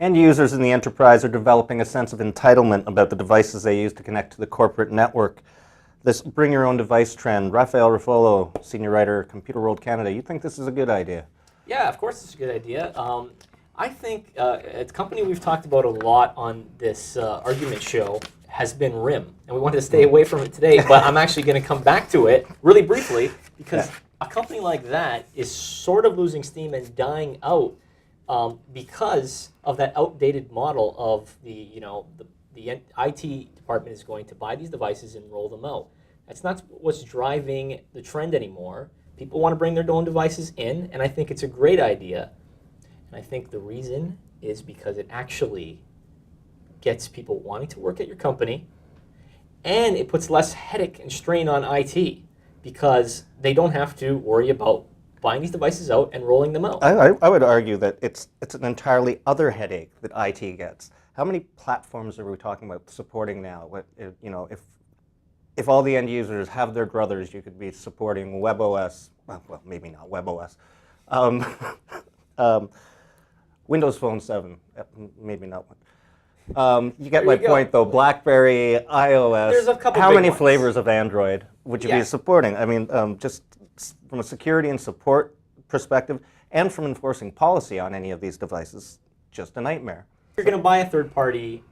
End users in the enterprise are developing a sense of entitlement about the devices they use to connect to the corporate network. This bring your own device trend, Rafael Ruffolo, senior writer, ComputerWorld Canada, you think this is a good idea? Yeah, of course it's a good idea. I think a company we've talked about a lot on this argument show has been RIM, and we wanted to stay away from it today, but I'm actually going to come back to it really briefly because a company like that is sort of losing steam and dying out because of that outdated model of the IT department is going to buy these devices and roll them out. That's not what's driving the trend anymore. People want to bring their own devices in, and I think it's a great idea. And I think the reason is because it actually gets people wanting to work at your company, and it puts less headache and strain on IT because they don't have to worry about buying these devices out and rolling them out. I would argue that it's an entirely other headache that IT gets. How many platforms are we talking about supporting now? If all the end users have their druthers, you could be supporting WebOS, well maybe not WebOS, Windows Phone 7, maybe not one. You get my point though, BlackBerry, iOS. There's a couple how big many ones. flavors of Android would you be supporting? I mean, just from a security and support perspective and from enforcing policy on any of these devices, just a nightmare. You're going to buy a third-party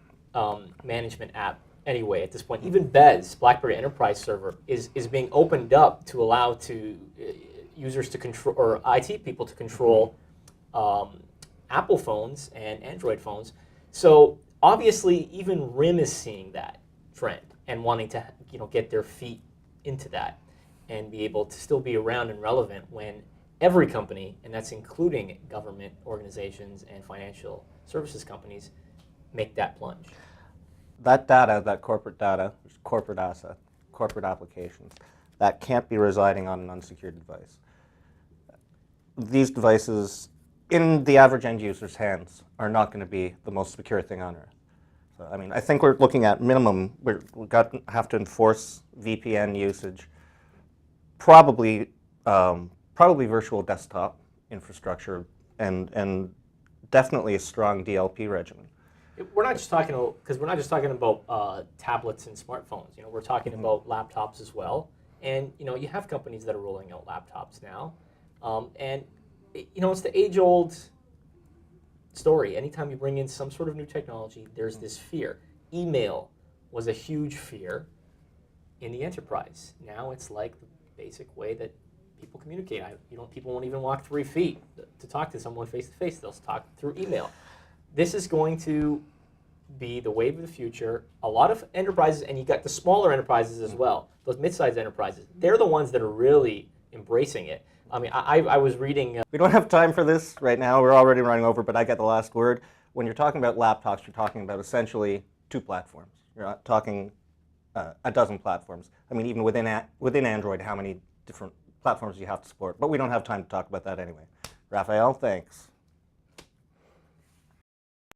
management app anyway at this point. Even BES, BlackBerry Enterprise Server, is being opened up to allow users to control, or IT people to control Apple phones and Android phones. So obviously, even RIM is seeing that trend and wanting to get their feet into that and be able to still be around and relevant when every company, and that's including government organizations and financial services companies, make that plunge. That data, that corporate data, corporate asset, corporate applications, that can't be residing on an unsecured device. These devices, in the average end user's hands, are not going to be the most secure thing on earth. So, I mean, I think we're looking at minimum, we have to enforce VPN usage, probably virtual desktop infrastructure, and definitely a strong DLP regimen. We're not just talking about tablets and smartphones. We're talking about laptops as well. And you have companies that are rolling out laptops now, and it's the age-old story. Anytime you bring in some sort of new technology, there's this fear. Email was a huge fear in the enterprise. Now it's like the basic way that people communicate. People won't even walk 3 feet to talk to someone face to face. They'll talk through email. This is going to be the wave of the future. A lot of enterprises, and you got the smaller enterprises as well, those mid-sized enterprises, they're the ones that are really embracing it. I mean, I was reading... We don't have time for this right now. We're already running over, but I get the last word. When you're talking about laptops, you're talking about essentially 2 platforms. You're not talking a dozen platforms. I mean, even within Android, how many different platforms you have to support. But we don't have time to talk about that anyway. Rafael, thanks.